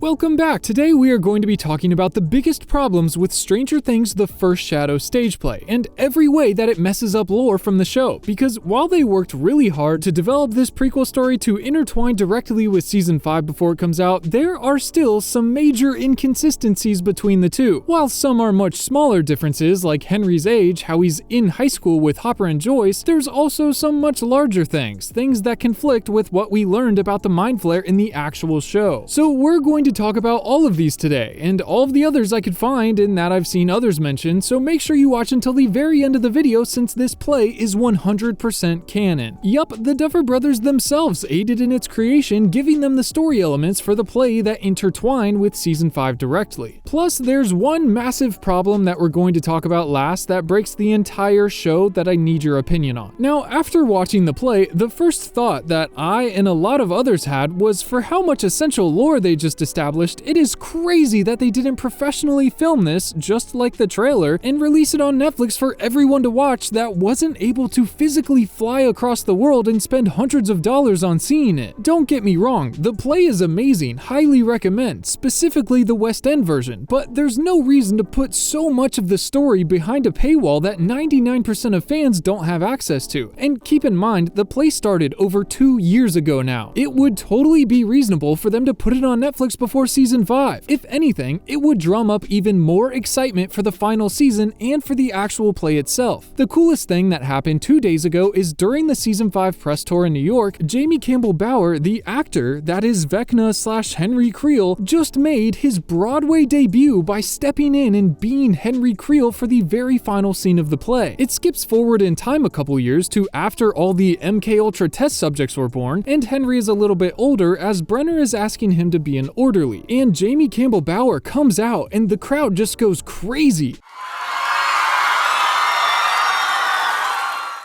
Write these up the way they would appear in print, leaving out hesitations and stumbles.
Welcome back! Today we are going to be talking about the biggest problems with Stranger Things The First Shadow stage play, and every way that it messes up lore from the show, because while they worked really hard to develop this prequel story to intertwine directly with Season 5 before it comes out, there are still some major inconsistencies between the two. While some are much smaller differences, like Henry's age, how he's in high school with Hopper and Joyce, there's also some much larger things that conflict with what we learned about the Mind Flayer in the actual show. So we're going to talk about all of these today, and all of the others I could find and that I've seen others mention, so make sure you watch until the very end of the video since this play is 100% canon. Yup, the Duffer Brothers themselves aided in its creation, giving them the story elements for the play that intertwine with Season 5 directly. Plus, there's one massive problem that we're going to talk about last that breaks the entire show that I need your opinion on. Now, after watching the play, the first thought that I and a lot of others had was for how much essential lore they just established, it is crazy that they didn't professionally film this, just like the trailer, and release it on Netflix for everyone to watch that wasn't able to physically fly across the world and spend hundreds of dollars on seeing it. Don't get me wrong, the play is amazing, highly recommend, specifically the West End version, but there's no reason to put so much of the story behind a paywall that 99% of fans don't have access to. And keep in mind, the play started over 2 years ago now. It would totally be reasonable for them to put it on Netflix before Season 5. If anything, it would drum up even more excitement for the final season and for the actual play itself. The coolest thing that happened 2 days ago is during the Season 5 press tour in New York, Jamie Campbell Bower, the actor that is Vecna/Henry Creel, just made his Broadway debut by stepping in and being Henry Creel for the very final scene of the play. It skips forward in time a couple years to after all the MKUltra test subjects were born, and Henry is a little bit older as Brenner is asking him to be an orderly. And Jamie Campbell Bower comes out and the crowd just goes crazy.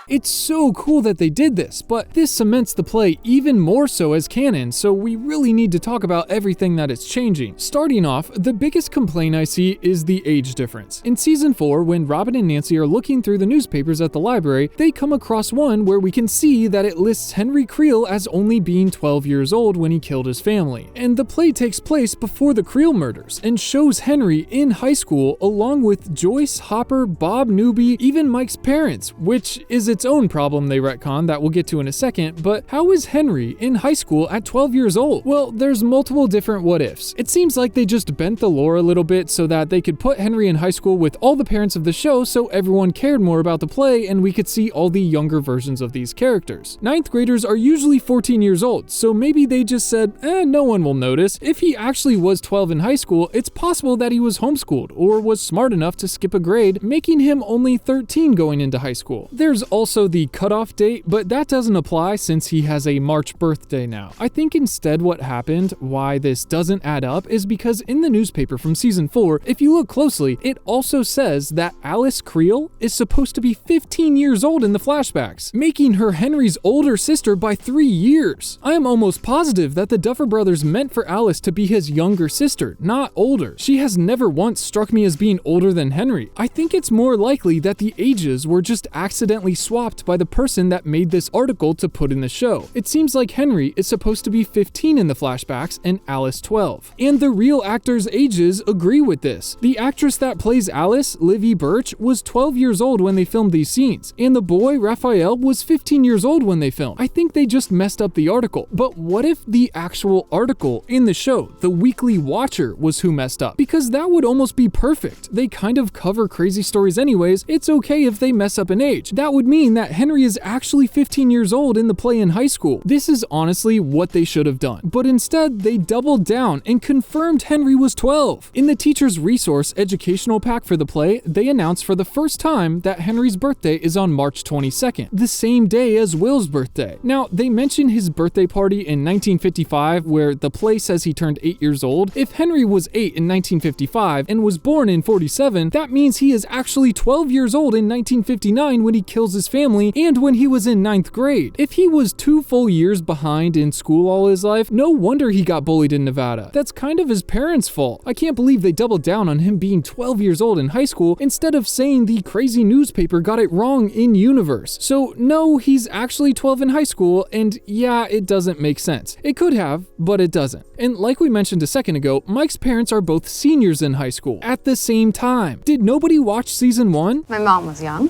It's so cool that they did this, but this cements the play even more so as canon, so we really need to talk about everything that it's changing. Starting off, the biggest complaint I see is the age difference. In Season 4, when Robin and Nancy are looking through the newspapers at the library, they come across one where we can see that it lists Henry Creel as only being 12 years old when he killed his family. And the play takes place before the Creel murders, and shows Henry in high school along with Joyce, Hopper, Bob, Newby, even Mike's parents, which is its own problem they retcon that we'll get to in a second, but how is Henry in high school at 12 years old? Well, there's multiple different what ifs. It seems like they just bent the lore a little bit so that they could put Henry in high school with all the parents of the show so everyone cared more about the play and we could see all the younger versions of these characters. 9th graders are usually 14 years old, so maybe they just said, no one will notice. If he actually was 12 in high school, it's possible that he was homeschooled or was smart enough to skip a grade, making him only 13 going into high school. There's also the cutoff date, but that doesn't apply since he has a March birthday now. I think instead what happened, why this doesn't add up, is because in the newspaper from Season 4, if you look closely, it also says that Alice Creel is supposed to be 15 years old in the flashbacks, making her Henry's older sister by 3 years. I am almost positive that the Duffer Brothers meant for Alice to be his younger sister, not older. She has never once struck me as being older than Henry. I think it's more likely that the ages were just accidentally swapped by the person that made this article to put in the show. It seems like Henry is supposed to be 15 in the flashbacks and Alice 12. And the real actors' ages agree with this. The actress that plays Alice, Livy Birch, was 12 years old when they filmed these scenes, and the boy, Raphael, was 15 years old when they filmed. I think they just messed up the article. But what if the actual article in the show, The Weekly Watcher, was who messed up? Because that would almost be perfect. They kind of cover crazy stories anyways. It's okay if they mess up an age. That would mean that Henry is actually 15 years old in the play in high school. This is honestly what they should have done. But instead, they doubled down and confirmed Henry was 12. In the teacher's resource educational pack for the play, they announced for the first time that Henry's birthday is on March 22nd, the same day as Will's birthday. Now, they mention his birthday party in 1955 where the play says he turned 8 years old. If Henry was 8 in 1955 and was born in 47, that means he is actually 12 years old in 1959 when he kills his family and when he was in 9th grade. If he was 2 full years behind in school all his life, no wonder he got bullied in Nevada. That's kind of his parents' fault. I can't believe they doubled down on him being 12 years old in high school instead of saying the crazy newspaper got it wrong in universe. So no, he's actually 12 in high school, and yeah, it doesn't make sense. It could have, but it doesn't. And like we mentioned a second ago, Mike's parents are both seniors in high school at the same time. Did nobody watch season 1? My mom was young.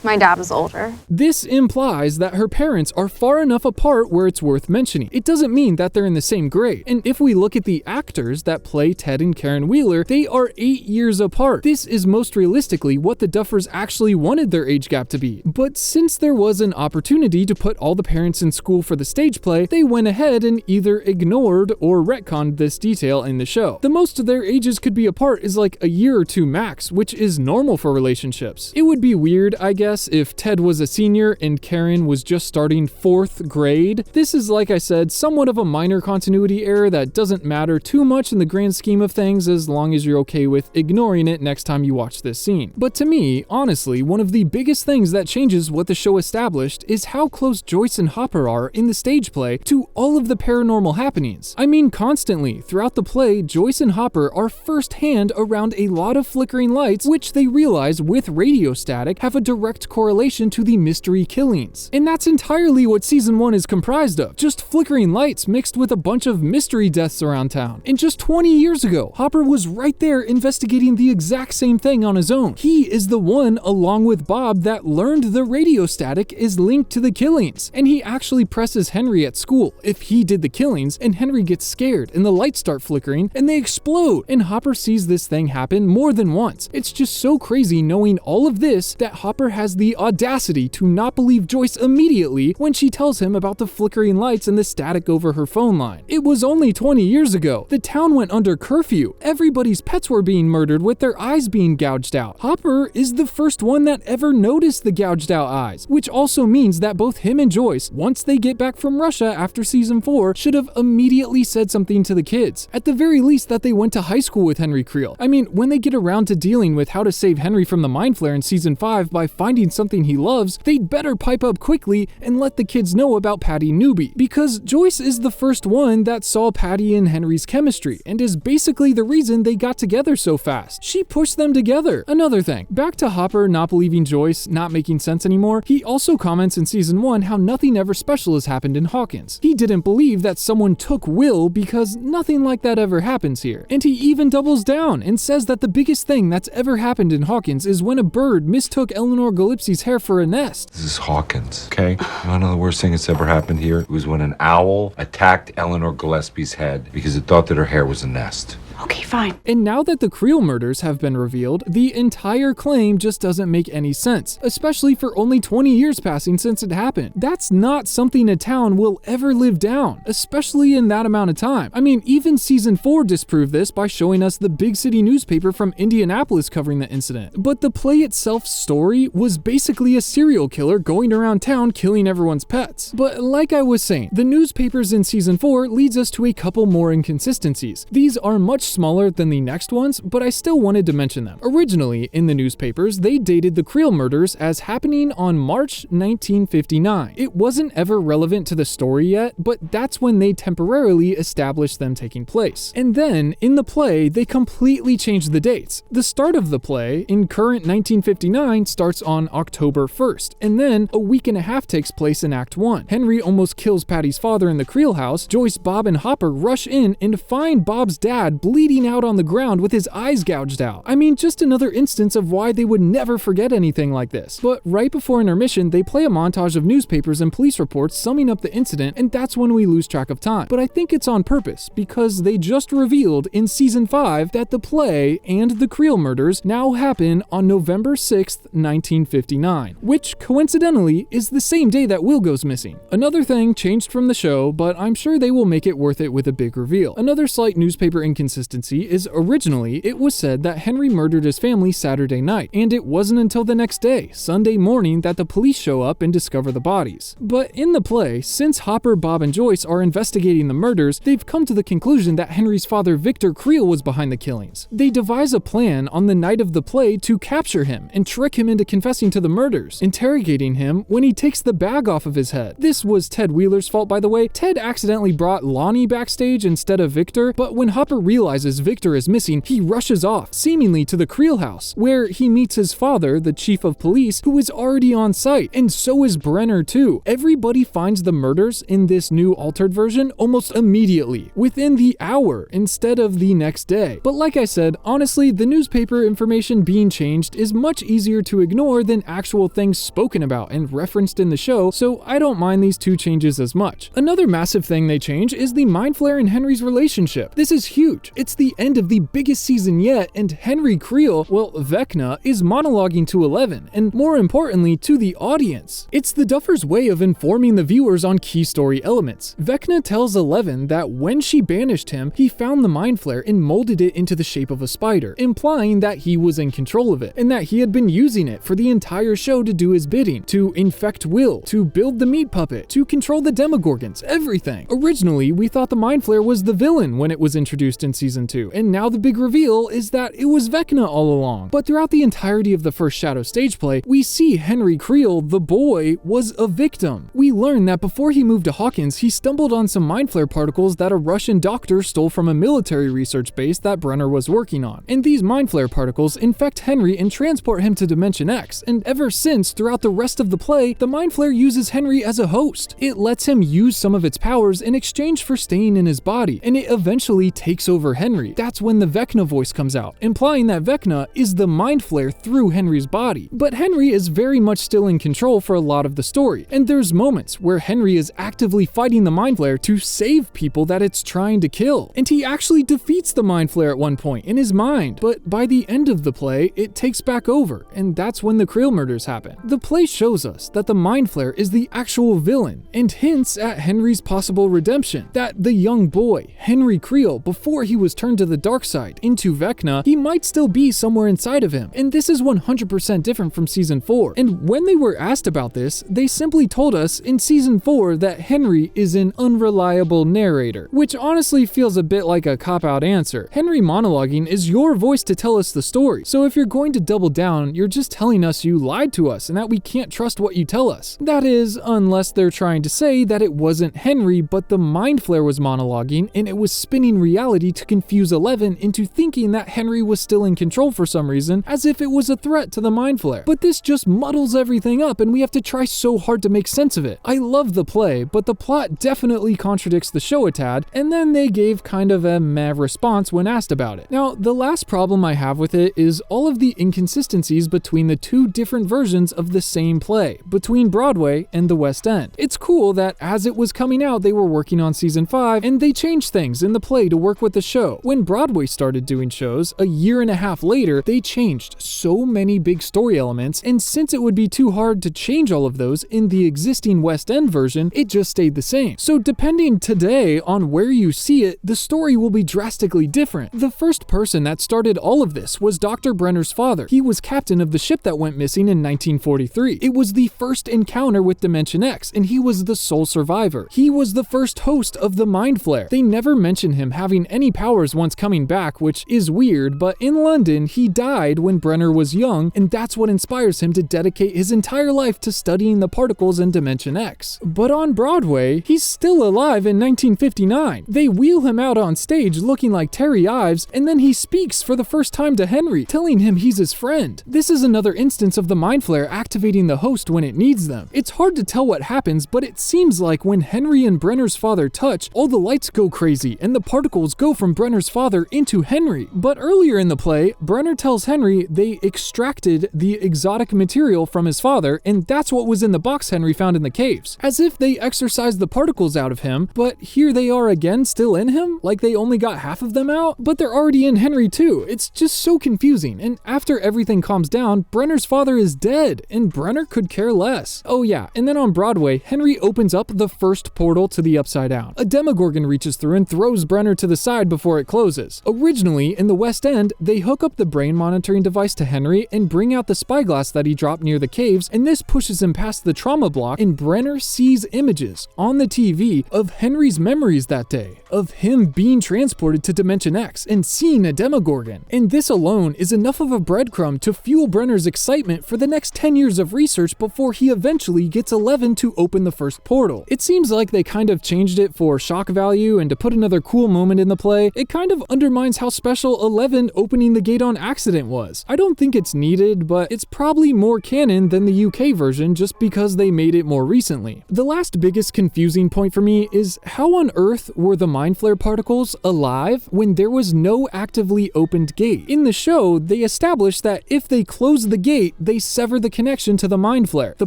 My dad was older. This implies that her parents are far enough apart where it's worth mentioning. It doesn't mean that they're in the same grade. And if we look at the actors that play Ted and Karen Wheeler, they are 8 years apart. This is most realistically what the Duffers actually wanted their age gap to be. But since there was an opportunity to put all the parents in school for the stage play, they went ahead and either ignored or retconned this detail in the show. The most of their ages could be apart is like a year or two max, which is normal for relationships. It would be weird, I guess, if Ted was a senior and Karen was just starting 4th grade. This is, like I said, somewhat of a minor continuity error that doesn't matter too much in the grand scheme of things as long as you're okay with ignoring it next time you watch this scene. But to me, honestly, one of the biggest things that changes what the show established is how close Joyce and Hopper are in the stage play to all of the paranormal happenings. I mean, constantly. Throughout the play, Joyce and Hopper are firsthand around a lot of flickering lights, which they realize with radio static have a direct correlation to the mystery killings. And that's entirely what season 1 is comprised of. Just flickering lights mixed with a bunch of mystery deaths around town. And just 20 years ago, Hopper was right there investigating the exact same thing on his own. He is the one, along with Bob, that learned the radio static is linked to the killings. And he actually presses Henry at school if he did the killings, and Henry gets scared and the lights start flickering and they explode. And Hopper sees this thing happen more than once. It's just so crazy knowing all of this that Hopper has the audacity to not believe Joyce immediately when she tells him about the flickering lights and the static over her phone line. It was only 20 years ago. The town went under curfew. Everybody's pets were being murdered with their eyes being gouged out. Hopper is the first one that ever noticed the gouged out eyes, which also means that both him and Joyce, once they get back from Russia after season 4, should have immediately said something to the kids. At the very least that they went to high school with Henry Creel. I mean, when they get around to dealing with how to save Henry from the mind flare in season 5 by finding something he loves, they'd better pipe up quickly and let the kids know about Patty Newby, because Joyce is the first one that saw Patty and Henry's chemistry and is basically the reason they got together so fast. She pushed them together. Another thing, back to Hopper not believing Joyce not making sense anymore, he also comments in season 1 how nothing ever special has happened in Hawkins. He didn't believe that someone took Will because nothing like that ever happens here. And he even doubles down and says that the biggest thing that's ever happened in Hawkins is when a bird mistook Eleanor Gillespie's hair for a nest. This is Hawkins, okay? You wanna know the worst thing that's ever happened here? It was when an owl attacked Eleanor Gillespie's head because it thought that her hair was a nest. Okay, fine. And now that the Creel murders have been revealed, the entire claim just doesn't make any sense, especially for only 20 years passing since it happened. That's not something a town will ever live down, especially in that amount of time. I mean, even season 4 disproved this by showing us the big city newspaper from Indianapolis covering the incident. But the play itself's story was basically a serial killer going around town killing everyone's pets. But like I was saying, the newspapers in season 4 leads us to a couple more inconsistencies. These are much smaller than the next ones, but I still wanted to mention them. Originally, in the newspapers, they dated the Creel murders as happening on March 1959. It wasn't ever relevant to the story yet, but that's when they temporarily established them taking place. And then, in the play, they completely changed the dates. The start of the play, in current 1959, starts on October 1st, and then a week and a half takes place in Act 1. Henry almost kills Patty's father in the Creel house. Joyce, Bob, and Hopper rush in and find Bob's dad bleeding out on the ground with his eyes gouged out. I mean, just another instance of why they would never forget anything like this. But right before intermission, they play a montage of newspapers and police reports summing up the incident, and that's when we lose track of time. But I think it's on purpose, because they just revealed in season 5 that the play and the Creel murders now happen on November 6th, 1959, which coincidentally is the same day that Will goes missing. Another thing changed from the show, but I'm sure they will make it worth it with a big reveal. Another slight newspaper inconsistency inconsistency is originally it was said that Henry murdered his family Saturday night, and it wasn't until the next day, Sunday morning, that the police show up and discover the bodies. But in the play, since Hopper, Bob, and Joyce are investigating the murders, they've come to the conclusion that Henry's father Victor Creel was behind the killings. They devise a plan on the night of the play to capture him and trick him into confessing to the murders, interrogating him when he takes the bag off of his head. This was Ted Wheeler's fault, by the way. Ted accidentally brought Lonnie backstage instead of Victor, but when Hopper realizes Victor is missing, he rushes off, seemingly to the Creel house, where he meets his father, the chief of police, who is already on site, and so is Brenner too. Everybody finds the murders in this new altered version almost immediately, within the hour instead of the next day. But like I said, honestly, the newspaper information being changed is much easier to ignore than actual things spoken about and referenced in the show, so I don't mind these two changes as much. Another massive thing they change is the Mind Flayer and Henry's relationship. This is huge. It's the end of the biggest season yet, and Henry Creel, well, Vecna, is monologuing to Eleven, and more importantly, to the audience. It's the Duffer's way of informing the viewers on key story elements. Vecna tells Eleven that when she banished him, he found the Mind Flayer and molded it into the shape of a spider, implying that he was in control of it, and that he had been using it for the entire show to do his bidding, to infect Will, to build the meat puppet, to control the Demogorgons, everything. Originally, we thought the Mind Flayer was the villain when it was introduced in season 2, and now the big reveal is that it was Vecna all along. But throughout the entirety of the first Shadow stage play, we see Henry Creel, the boy, was a victim. We learn that before he moved to Hawkins, he stumbled on some Mind Flayer particles that a Russian doctor stole from a military research base that Brenner was working on. And these Mind Flayer particles infect Henry and transport him to Dimension X, and ever since, throughout the rest of the play, the Mind Flayer uses Henry as a host. It lets him use some of its powers in exchange for staying in his body, and it eventually takes over Henry. That's when the Vecna voice comes out, implying that Vecna is the Mind Flayer through Henry's body. But Henry is very much still in control for a lot of the story, and there's moments where Henry is actively fighting the Mind Flayer to save people that it's trying to kill, and he actually defeats the Mind Flayer at one point in his mind. But by the end of the play, it takes back over, and that's when the Creel murders happen. The play shows us that the Mind Flayer is the actual villain, and hints at Henry's possible redemption, that the young boy, Henry Creel, before he was turned to the dark side, into Vecna, he might still be somewhere inside of him, and this is 100% different from season 4. And when they were asked about this, they simply told us in season 4 that Henry is an unreliable narrator, which honestly feels a bit like a cop-out answer. Henry monologuing is your voice to tell us the story, so if you're going to double down, you're just telling us you lied to us and that we can't trust what you tell us. That is, unless they're trying to say that it wasn't Henry, but the Mind Flayer was monologuing and it was spinning reality to confuse Eleven into thinking that Henry was still in control for some reason, as if it was a threat to the Mind Flayer. But this just muddles everything up and we have to try so hard to make sense of it. I love the play, but the plot definitely contradicts the show a tad, and then they gave kind of a meh response when asked about it. Now, the last problem I have with it is all of the inconsistencies between the two different versions of the same play, between Broadway and the West End. It's cool that as it was coming out, they were working on season 5, and they changed things in the play to work with the show. When Broadway started doing shows, a year and a half later, they changed so many big story elements, and since it would be too hard to change all of those in the existing West End version, it just stayed the same. So depending today on where you see it, the story will be drastically different. The first person that started all of this was Dr. Brenner's father. He was captain of the ship that went missing in 1943. It was the first encounter with Dimension X, and he was the sole survivor. He was the first host of the Mind Flayer. They never mention him having any powers once coming back, which is weird, but in London, he died when Brenner was young, and that's what inspires him to dedicate his entire life to studying the particles in Dimension X. But on Broadway, he's still alive in 1959. They wheel him out on stage looking like Terry Ives, and then he speaks for the first time to Henry, telling him he's his friend. This is another instance of the Mind Flayer activating the host when it needs them. It's hard to tell what happens, but it seems like when Henry and Brenner's father touch, all the lights go crazy, and the particles go from Brenner's father into Henry. But earlier in the play, Brenner tells Henry they extracted the exotic material from his father, and that's what was in the box Henry found in the caves. As if they exorcised the particles out of him, but here they are again still in him, like they only got half of them out, but they're already in Henry too. It's just so confusing, and after everything calms down, Brenner's father is dead, and Brenner could care less. Oh yeah, and then on Broadway, Henry opens up the first portal to the Upside Down. A Demogorgon reaches through and throws Brenner to the side before before it closes. Originally, in the West End, they hook up the brain monitoring device to Henry and bring out the spyglass that he dropped near the caves, and this pushes him past the trauma block, and Brenner sees images on the TV of Henry's memories that day, of him being transported to Dimension X and seeing a Demogorgon. And this alone is enough of a breadcrumb to fuel Brenner's excitement for the next 10 years of research before he eventually gets 11 to open the first portal. It seems like they kind of changed it for shock value and to put another cool moment in the play. It kind of undermines how special 11 opening the gate on accident was. I don't think it's needed, but it's probably more canon than the UK version just because they made it more recently. The last biggest confusing point for me is how on earth were the Mind Flayer particles alive when there was no actively opened gate? In the show, they established that if they close the gate, they sever the connection to the Mind Flayer. The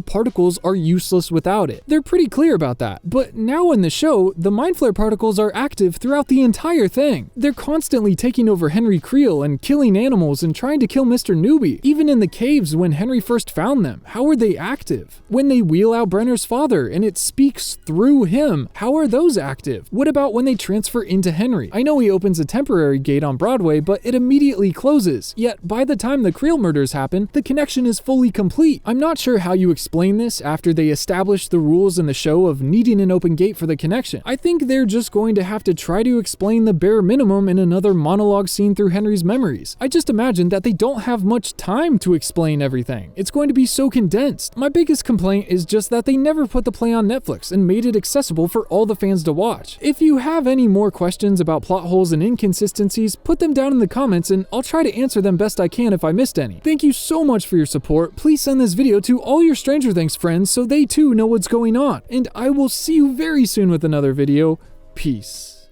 particles are useless without it. They're pretty clear about that. But now in the show, the Mind Flayer particles are active throughout the entire thing. They're constantly taking over Henry Creel and killing animals and trying to kill Mr. Newby. Even in the caves when Henry first found them, how are they active? When they wheel out Brenner's father and it speaks through him, how are those active? What about when they transfer into Henry? I know he opens a temporary gate on Broadway, but it immediately closes. Yet by the time the Creel murders happen, the connection is fully complete. I'm not sure how you explain this after they established the rules in the show of needing an open gate for the connection. I think they're just going to have to try to explain the bare minimum in another monologue scene through Henry's memories. I just imagine that they don't have much time to explain everything. It's going to be so condensed. My biggest complaint is just that they never put the play on Netflix and made it accessible for all the fans to watch. If you have any more questions about plot holes and inconsistencies, put them down in the comments and I'll try to answer them best I can if I missed any. Thank you so much for your support. Please send this video to all your Stranger Things friends so they too know what's going on. And I will see you very soon with another video. Peace.